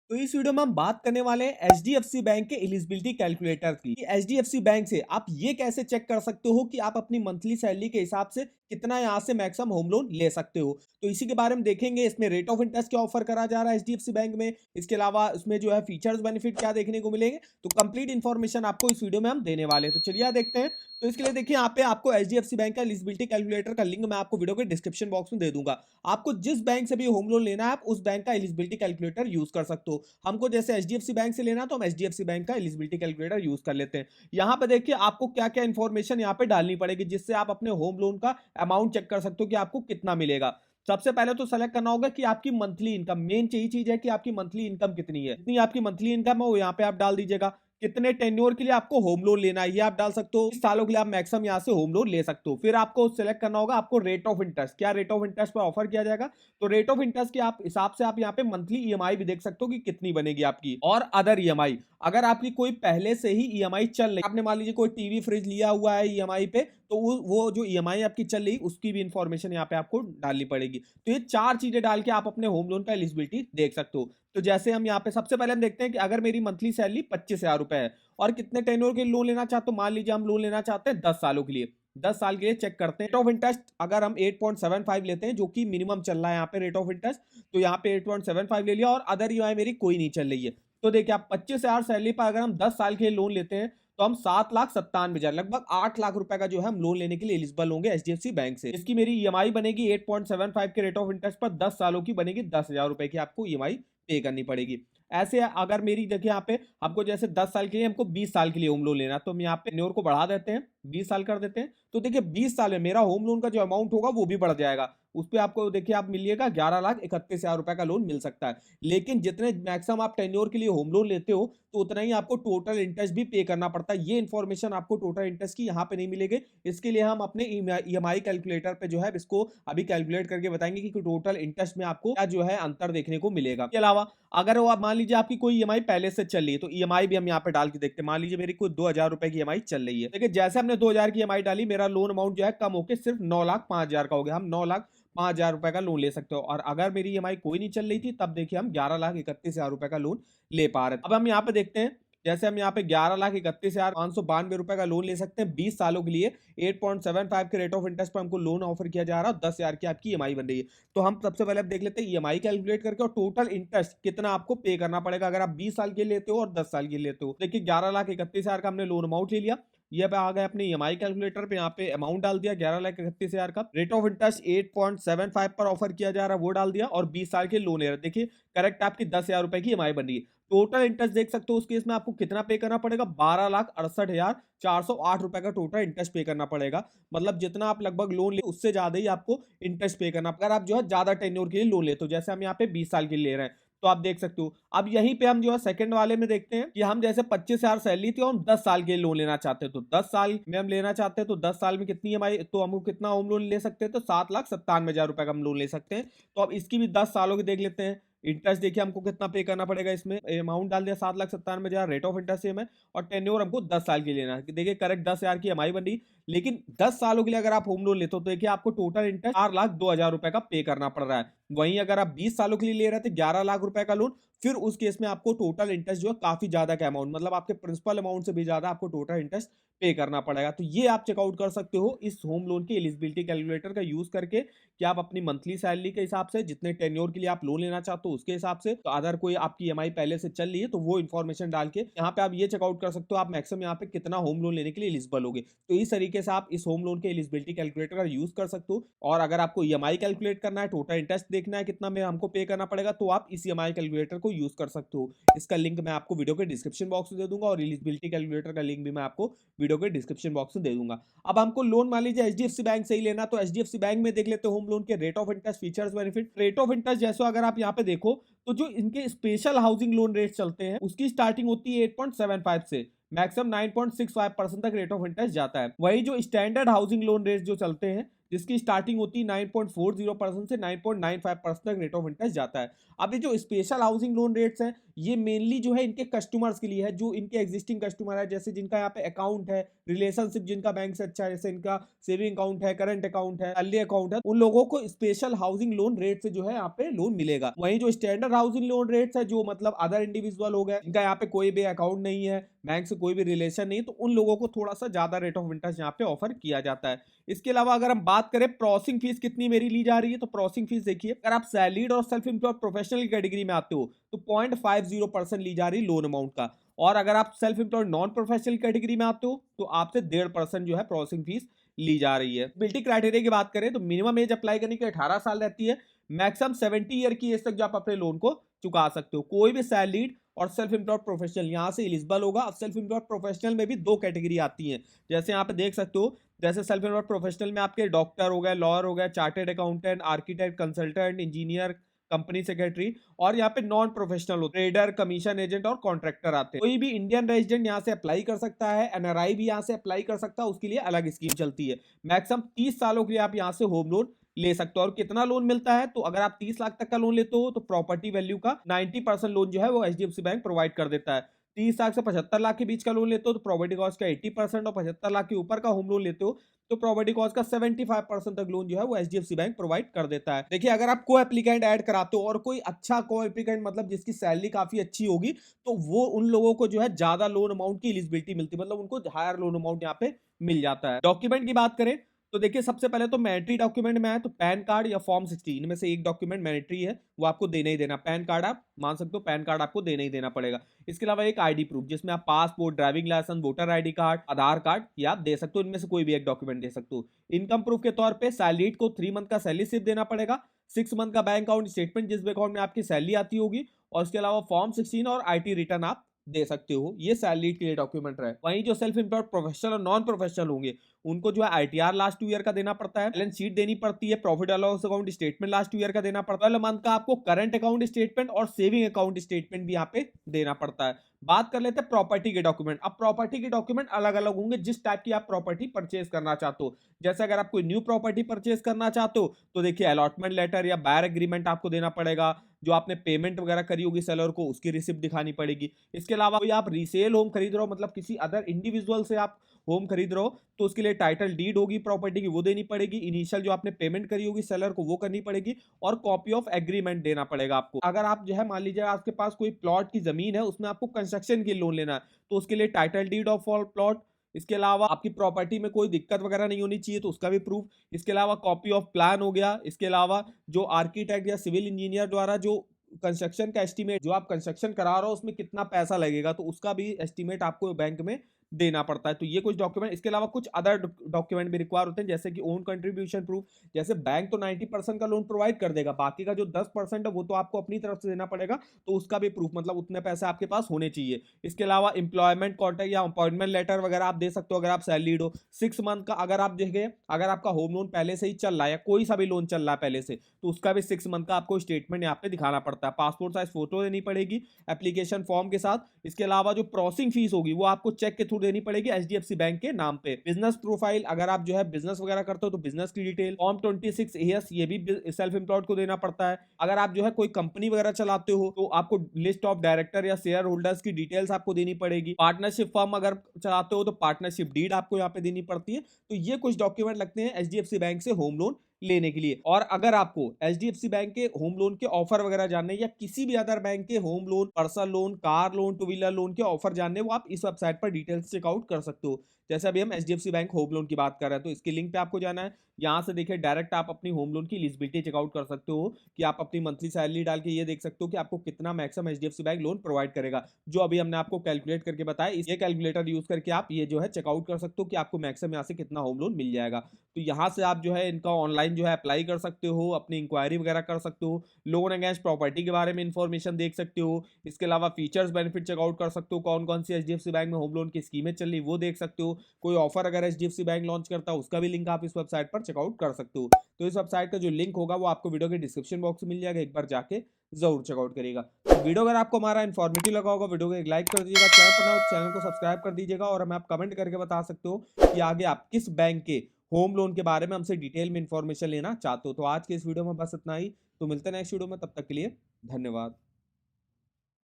तो इस वीडियो में हम बात करने वाले हैं एचडीएफसी बैंक के एलिजिबिलिटी कैलकुलेटर की। एचडीएफसी बैंक से आप ये कैसे चेक कर सकते हो कि आप अपनी मंथली सैलरी के हिसाब से कितना यहाँ से मैक्सिमम होम लोन ले सकते हो। तो इसी के बारे में देखेंगे। इसमें रेट ऑफ इंटरेस्ट क्या ऑफर करा जा रहा है एचडीएफसी बैंक में, इसके अलावा उसमें जो है फीचर्स बेनिफिट क्या देखने को मिलेंगे। तो कंप्लीट इन्फॉर्मेशन आपको इस वीडियो में हम देने वाले हैं। तो चलिए देखते हैं। तो इसके लिए देखिए यहाँ पे आपको एचडीएफसी बैंक का एलिजिबिलिटी कैलकुलेटर का लिंक मैं आपको वीडियो के डिस्क्रिप्शन बॉक्स में दे दूंगा। आपको जिस बैंक से भी होम लोन लेना है आप उस बैंक का एलिजिबिलिटी कैलकुलेटर यूज कर सकते हो। हमको जैसे एचडीएफसी बैंक से लेना तो हम एचडीएफसी बैंक का एलिजिबिलिटी कैलकुलेटर यूज कर लेते हैं। यहाँ पे देखिए आपको क्या क्या इंफॉर्मेशन यहाँ पे डालनी पड़ेगी जिससे आप अपने होम लोन का अमाउंट चेक कर सकते हो कि आपको कितना मिलेगा। सबसे पहले तो सेलेक्ट करना होगा कि आपकी मंथली इनकम, मेन यही चीज है कि आपकी मंथली इनकम कितनी है। इतनी आपकी मंथली इनकम है वो यहाँ पे आप डाल दीजिएगा। कितने टेन्योर के लिए आपको होम लोन लेना है ये आप डाल सकते हो। 20 सालों के लिए आप मैक्सिमम यहाँ से होम लोन ले सकते हो। फिर आपको सिलेक्ट करना होगा आपको रेट ऑफ इंटरेस्ट, क्या रेट ऑफ इंटरेस्ट पर ऑफर किया जाएगा। तो रेट ऑफ इंटरेस्ट के आप हिसाब से आप यहाँ पे मंथली ईएमआई भी देख सकते हो कि कितनी बनेगी आपकी। और अदर ईएमआई, अगर आपकी कोई पहले से ही ईएमआई चल रही, आपने मान लीजिए कोई टीवी फ्रिज लिया हुआ है ईएमआई पे, तो वो जो ईएमआई आपकी चल रही उसकी भी इंफॉर्मेशन यहाँ पे आपको डालनी पड़ेगी। तो ये चार चीजें डाल के आप अपने होम लोन का एलिजिबिलिटी देख सकते हो। तो जैसे हम यहाँ पे सबसे पहले हम देखते हैं कि अगर मेरी मंथली सैलरी 25,000 रुपए है और कितने टेन्योर के लोन लेना चाहते हो। मान लीजिए हम लोन लेना चाहते हैं 10 सालों के लिए। 10 साल के लिए चेक करते हैं रेट ऑफ इंटरेस्ट। अगर हम 8.75 लेते हैं जो कि मिनिमम चल रहा है यहाँ पे रेट ऑफ इंटरेस्ट, तो यहाँ पे 8.75 ले लिया और अदर ईएमआई मेरी कोई नहीं चल रही है। तो देखिए आप 25,000 सैलरी पर अगर हम 10 साल के लिए लोन लेते हैं तो हम 7,97,000 लगभग 8 लाख रुपए का जो है हम लोन लेने के लिए एलिजिबल होंगे एचडीएफसी बैंक से। इसकी मेरी ईएमआई बनेगी 8.75 के रेट ऑफ इंटरेस्ट पर 10 सालों की बनेगी 10,000 रुपए की आपको ईएमआई पे करनी पड़ेगी। ऐसे अगर मेरी देखिए यहाँ पे आपको जैसे 10 साल के लिए हमको 20 साल के लिए होम लोन लेना तो हम यहाँ पे टेन्योर को बढ़ा देते हैं, 20 साल कर देते हैं। तो देखिए 20 साल में मेरा होम लोन का जो अमाउंट होगा वो भी बढ़ जाएगा। उस पर आपको देखिए आप मिलिएगा 11,31,000 रुपए का लोन मिल सकता है। लेकिन जितने मैक्सिमम आप टेन्योर के लिए होम लोन लेते हो तो उतना ही आपको टोटल इंटरेस्ट भी पे करना पड़ता है। ये इन्फॉर्मेशन आपको टोटल इंटरेस्ट की यहाँ पे नहीं मिलेगी। इसके लिए हम अपने ईएमआई कैलकुलेटर पे जो है इसको अभी कैलकुलेट करके बताएंगे कि टोटल इंटरेस्ट में आपको क्या जो है अंतर देखने को मिलेगा। इसके अलावा अगर वो आप मान लीजिए आपकी कोई ईएमआई पहले से चल रही है तो ईएमआई भी हम यहाँ पे डाल के देखते हैं। मान लीजिए मेरी कोई 2,000 रुपए की ईएमआई चल रही है। देखिए जैसे हमने 2,000 की ईएमआई डाली मेरा लोन अमाउंट जो है कम होकर सिर्फ 9,05,000 का हो गया। हम 9,05,000 रुपए का लोन ले सकते हो। और अगर मेरी ईएमआई कोई नहीं चल रही थी तब देखिए हम 11,31,000 रुपए का लोन ले पा रहे थे। अब हम यहाँ पे देखते हैं जैसे हम यहाँ पे 11,31,592 रुपए का लोन ले सकते हैं 20 सालों के लिए। 8.75 के रेट ऑफ इंटरेस्ट पर हमको लोन ऑफर किया जा रहा है। 10,000 की आपकी ईएमआई बन रही है। तो हम सबसे पहले देख लेते हैं ईएमआई कैलकुलेट करके और टोटल इंटरेस्ट कितना आपको पे करना पड़ेगा अगर आप 20 साल के लेते हो और 10 साल के लेते हो। देखिए 11,31,000 का हमने लोन अमाउंट ले लिया। ये पे आ गए अपने ईएमआई कैलकुलेटर पे, यहाँ पे अमाउंट डाल दिया 11,31,000 का। रेट ऑफ इंटरेस्ट 8.75 पर ऑफर किया जा रहा है वो डाल दिया और 20 साल के लोन ले रहा है। देखिए करेक्ट आपकी 10,000 रुपए की ईएमआई बन रही है। टोटल इंटरेस्ट देख सकते हो उस केस में आपको कितना पे करना पड़ेगा, 12,68,408 रुपए का टोटल इंटरेस्ट पे करना पड़ेगा। मतलब जितना आप लगभग लोन ले उससे ज्यादा ही आपको इंटरेस्ट पे करना अगर आप जो है ज्यादा टेन्योर के लिए लोन लेते हो। जैसे हम यहाँ पे 20 साल के लिए ले रहे हैं तो आप देख सकते हो। अब यहीं पे हम जो है सेकंड वाले में देखते हैं कि हम जैसे 25,000 सैलरी थी और हम 10 साल के लिए लोन लेना चाहते हैं। तो 10 साल में हम लेना चाहते हैं तो 10 साल में कितनी ईएमआई, तो हम कितना होम लोन ले सकते हैं तो 7,97,000 रुपए का हम लोन ले सकते हैं। तो अब इसकी भी 10 सालों की देख लेते हैं। इंटरेस्ट देखिए हमको कितना पे करना पड़ेगा। इसमें अमाउंट डाल दिया 7,97,000 रेट ऑफ इंटरेस्ट सेम है और टेन्योर हमको 10 साल के लिए लेना है। देखिए करेक्ट 10,000 की ईएमआई बन रही। लेकिन 10 सालों के लिए अगर आप होम लोन लेते हो तो देखिए आपको टोटल इंटरेस्ट 4,02,000 रुपए का पे करना पड़ रहा है। वहीं अगर आप 20 सालों के लिए ले रहे थे 11 लाख रुपए का लोन, फिर उस केस में आपको टोटल इंटरेस्ट जो है काफी ज्यादा का अमाउंट, मतलब आपके प्रिंसिपल अमाउंट से भी ज्यादा आपको टोटल इंटरेस्ट पे करना पड़ेगा। तो ये आप चेकआउट कर सकते हो इस होम लोन की एलिजिबिलिटी कैलकुलेटर का यूज करके कि आप अपनी मंथली सैलरी के हिसाब से, जितने टेन्योर के लिए आप लोन लेना चाहते हो उसके हिसाब से, तो अगर कोई आपकी ईएमआई पहले से चल रही है तो वो इन्फॉर्मेशन डाल के यहाँ पे आप ये चेकआउट कर सकते हो आप मैक्सिमम यहाँ पे कितना होम लोन लेने के लिए एलिजिबल होगे। तो इस तरीके से आप इस होम लोन के एलिजिबिलिटी कैलकुलेटर का यूज कर सकते हो। और अगर आपको ईएमआई कैलकुलेट करना है, टोटल इंटरेस्ट देखना है कितना में हमको पे करना पड़ेगा, तो आप इस ईएमआई कैलकुलेटर को यूज कर सकते हो। इसका लिंक मैं आपको वीडियो के डिस्क्रिप्शन बॉक्स में दे दूंगा और एलिजिबिलिटी कैलकुलेटर का लिंक भी मैं आपको वीडियो के डिस्क्रिप्शन बॉक्स में दे दूंगा। अब हमको लोन मान लीजिए एचडीएफसी बैंक से ही लेना, तो एचडीएफसी बैंक में देख लेते हैं होम लोन के rate of interest, features, benefit. Rate of interest जैसे अगर आप यहाँ पे देखो तो जो इनके स्पेशल हाउसिंग लोन रेट चलते हैं उसकी स्टार्टिंग होती है 8.75 से मैक्सिमम 9.65% तक रेट ऑफ इंटरेस्ट जाता है। वही जो स्टैंडर्ड हाउसिंग लोन रेट जो चलते हैं जिसकी स्टार्टिंग होती है 9.40% से 9.95% तक रेट ऑफ इंटरेस्ट जाता है। अब ये जो स्पेशल हाउसिंग लोन रेट्स हैं, ये मेनली जो है इनके कस्टमर्स के लिए है, जो इनके एग्जिस्टिंग कस्टमर है, जैसे जिनका यहाँ पे अकाउंट है, रिलेशनशिप जिनका बैंक से अच्छा है, जैसे इनका सेविंग अकाउंट है, करंट अकाउंट है, सैलरी अकाउंट है, उन लोगों को स्पेशल हाउसिंग लोन रेट से जो है यहाँ पे लोन मिलेगा। वहीं जो स्टैंडर्ड हाउसिंग लोन रेट्स है, जो मतलब अदर इंडिविजुअल हो गए, जिनका यहाँ पे कोई भी अकाउंट नहीं है, बैंक से कोई भी रिलेशन नहीं, तो उन लोगों को थोड़ा सा ज्यादा रेट ऑफ इंटरेस्ट यहाँ पे ऑफर किया जाता है। इसके अलावा अगर हम बात करें प्रोसेसिंग फीस कितनी मेरी ली जा रही है, तो प्रोसेसिंग फीस देखिए, अगर आप सैलरीड और सेल्फ एम्प्लॉयड प्रोफेशनल की कैटेगरी में आते हो तो 0.50% ली जा रही लोन अमाउंट का, और अगर आप self employed non professional category में आते हो तो आपसे 1.5% जो है प्रोसेसिंग फीस ली जा रही है। एलिजिबिलिटी क्राइटेरिया की बात करें तो मिनिमम एज अप्लाई करने की 18 साल रहती है, मैक्सिमम 70 ईयर की एज तक जो आप अपने लोन को चुका सकते हो। कोई भी सैलरीड और सेल्फ एम्प्लॉयड प्रोफेशनल यहाँ से एलिजिबल होगा। अब सेल्फ एम्प्लॉयड प्रोफेशनल में भी दो कैटेगरी आती है, जैसे यहाँ पे देख सकते हो, जैसे सेल्फ एम्प्लॉयड प्रोफेशनल में आपके डॉक्टर हो गए, लॉयर हो गए, chartered accountant, architect, consultant, engineer, company secretary, और यहाँ पे नॉन प्रोफेशनल होते हैं, ट्रेडर, कमीशन एजेंट और कॉन्ट्रैक्टर आते हैं। कोई भी इंडियन रेजिडेंट यहाँ से अप्लाई कर सकता है, एनआरआई भी यहाँ से अप्लाई कर सकता है, उसके लिए अलग स्कीम चलती है। मैक्सिमम 30 सालों के लिए आप यहाँ से होम लोन ले सकते हो। और कितना लोन मिलता है, तो अगर आप 30 लाख तक का लोन लेते हो तो प्रॉपर्टी वैल्यू का 90% लोन जो है वो एचडीएफसी बैंक प्रोवाइड कर देता है। 30 लाख से 75 लाख के बीच का लोन लेते हो तो प्रॉपर्टी कॉस्ट का 80%, और 75 लाख के ऊपर का होम लोन लेते हो तो प्रॉपर्टी कॉस्ट का 75% तक लोन जो है वो एचडीएफसी बैंक प्रोवाइड कर देता है। देखिए, अगर आप को एप्लीकेंट ऐड कराते हो और कोई अच्छा को एप्लीकेंट मतलब जिसकी सैलरी काफी अच्छी होगी, तो वो उन लोगों को जो है ज्यादा लोन अमाउंट की एलिजिबिलिटी मिलती है, मतलब उनको हायर लोन अमाउंट यहाँ पे मिल जाता है। डॉक्यूमेंट की बात करें तो देखिए, सबसे पहले तो मैंडेटरी डॉक्यूमेंट में है तो पैन कार्ड या फॉर्म 16 इनमें से एक डॉक्यूमेंट मैंडेटरी है, वो आपको देना ही देना। पैन कार्ड आप मान सकते हो, पैन कार्ड आपको देना ही देना पड़ेगा। इसके अलावा एक आईडी प्रूफ, जिसमें आप passport, driving licence, voter ID card, Aadhaar card ये आप दे सकते हो, इनमें से कोई भी एक डॉक्यूमेंट दे सकते हो। इनकम प्रूफ के तौर पे सैलरीड को 3 मंथ का सैलरी स्लिप देना पड़ेगा, 6 मंथ का बैंक अकाउंट स्टेटमेंट जिस अकाउंट में आपकी सैलरी आती होगी, और इसके अलावा फॉर्म 16 और आईटी रिटर्न आप दे सकते हो। ये सैलरी के लिए डॉक्यूमेंट रहे। वहीं जो सेल्फ एम्प्लॉयड प्रोफेशनल और नॉन प्रोफेशनल होंगे, उनको जो है आईटीआर लास्ट 2 ईयर का देना पड़ता है, बैलेंस शीट देनी पड़ती है, profit and loss account statement last 2 year का देना पड़ता है, 12 मंथ का आपको करंट अकाउंट स्टेटमेंट और सेविंग अकाउंट स्टेटमेंट भी यहाँ पे देना पड़ता है। बात कर लेते हैं प्रॉपर्टी के डॉक्यूमेंट। अब प्रॉपर्टी के डॉक्यूमेंट अलग अलग होंगे जिस टाइप की आप प्रॉपर्टी परचेज करना चाहते हो। जैसे अगर आप कोई न्यू प्रॉपर्टी परचेज करना चाहते हो तो देखिए, अलॉटमेंट लेटर या बायर एग्रीमेंट आपको देना पड़ेगा, जो आपने पेमेंट वगैरह करी होगी सेलर को उसकी रिसिप्ट दिखानी पड़ेगी। इसके अलावा कोई आप रीसेल होम खरीद रहे हो, मतलब किसी अदर इंडिविजुअल से आप होम खरीद रहे हो, तो उसके लिए टाइटल डीड होगी प्रॉपर्टी की, वो देनी पड़ेगी। इनिशियल जो आपने पेमेंट करी होगी सेलर को वो करनी पड़ेगी, और कॉपी ऑफ एग्रीमेंट देना पड़ेगा आपको। अगर आप जो है मान लीजिए आपके पास कोई प्लॉट की जमीन है, उसमें आपको कंस्ट्रक्शन के लोन लेना है, तो उसके लिए title deed of all plot, इसके अलावा आपकी प्रॉपर्टी में कोई दिक्कत वगैरह नहीं होनी चाहिए तो उसका भी प्रूफ, इसके अलावा कॉपी ऑफ प्लान हो गया, इसके अलावा जो आर्किटेक्ट या सिविल इंजीनियर द्वारा जो कंस्ट्रक्शन का एस्टीमेट, जो आप कंस्ट्रक्शन करा रहे हो उसमें कितना पैसा लगेगा, तो उसका भी एस्टीमेट आपको बैंक में देना पड़ता है। तो ये कुछ डॉक्यूमेंट, इसके अलावा कुछ अदर डॉक्यूमेंट भी रिक्वायर होते हैं, जैसे कि ओन कंट्रीब्यूशन प्रूफ। जैसे बैंक तो 90% का लोन प्रोवाइड कर देगा, बाकी का जो 10% है वो तो आपको अपनी तरफ से देना पड़ेगा, तो उसका भी प्रूफ, मतलब उतने पैसे आपके पास होने चाहिए। इसके अलावा एम्प्लॉयमेंट कॉन्ट्रैक्ट या अपॉइंटमेंट लेटर वगैरह आप दे सकते हो अगर आप सैलरीड हो। 6 मंथ का अगर आप देखें, अगर आपका होम लोन पहले से ही चल रहा है या कोई सा भी लोन चल रहा है पहले से, तो उसका भी 6 मंथ का आपको स्टेटमेंट यहाँ पे दिखाना पड़ता है। पासपोर्ट साइज फोटो देनी पड़ेगी एप्लीकेशन फॉर्म के साथ। इसके अलावा जो प्रोसेसिंग फीस होगी वो आपको चेक के थ्रू देनी पड़ेगी एचडीएफसी बैंक के नाम पे। बिजनेस प्रोफाइल, अगर आप जो है बिजनेस वगैरह करते हो तो बिजनेस की डिटेल, फॉर्म 26 एएस ये भी सेल्फ एम्प्लॉयड को देना पड़ता है। अगर आप जो है कोई कंपनी वगैरह चलाते हो तो आपको लिस्ट ऑफ डायरेक्टर या शेयर होल्डर्स की डिटेल्स आपको देनी पड़ेगी। पार्टनरशिप फर्म अगर चलाते हो तो पार्टनरशिप डीड आपको यहाँ पे देनी पड़ती है। तो ये कुछ डॉक्यूमेंट लगते हैं एचडीएफसी बैंक से होम लोन लेने के लिए। और अगर आपको एचडीएफसी बैंक के होम लोन के ऑफर वगैरह जानने या किसी भी अदर बैंक के home loan, personal loan, car loan, two wheeler loan के ऑफर जानने, वो आप इस वेबसाइट पर डिटेल्स चेकआउट कर सकते हो। जैसे अभी हम एचडीएफसी बैंक होम लोन की बात कर रहे हैं तो इसके लिंक पे आपको जाना है। यहाँ से देखिए डायरेक्ट आप अपनी होम लोन की एलिजिबिलिटी चेकआउट कर सकते हो कि आप अपनी मंथली सैलरी डाल के ये देख सकते हो कि आपको कितना maximum HDFC bank loan provide करेगा, जो अभी हमने आपको कैलकुलेट करके बताया। ये कैलकुलेटर यूज करके आप ये जो है चेकआउट कर सकते हो कि आपको मैक्सिमम यहाँ से कितना होम लोन मिल जाएगा। तो यहाँ से आप जो है इनका ऑनलाइन जो है अप्लाई कर सकते हो, अपनी इंक्वायरी वगैरह कर सकते हो, लोन अगेंस्ट प्रॉपर्टी के बारे में इंफॉर्मेशन देख सकते हो। इसके अलावा फीचर्स बेनिफिट चेकआउट कर सकते हो, कौन कौन सी एचडीएफसी बैंक में होम लोन की स्कीमें चल रही वो देख सकते हो। कोई ऑफर अगर एचडीएफसी बैंक लॉन्च करता है उसका भी लिंक आप इस वेबसाइट पर चेकआउट कर सकते हो। तो इस वेबसाइट का जो लिंक होगा वो आपको वीडियो के डिस्क्रिप्शन बॉक्स में मिल जाएगा, एक बार जाके जरूर चेकआउट करिएगा। तो वीडियो अगर आपको हमारा इन्फॉर्मेटिव लगा होगा, वीडियो को एक लाइक कर दीजिएगा, चैनल पर ना हो चैनल को सब्सक्राइब कर दीजिएगा, और हमें आप कमेंट करके बता सकते हो कि आगे आप किस बैंक के होम लोन के बारे में हमसे डिटेल में इन्फॉर्मेशन लेना चाहते हो। तो आज के इस वीडियो में बस इतना ही। तो मिलते हैं नेक्स्ट वीडियो में, तब तक के लिए धन्यवाद।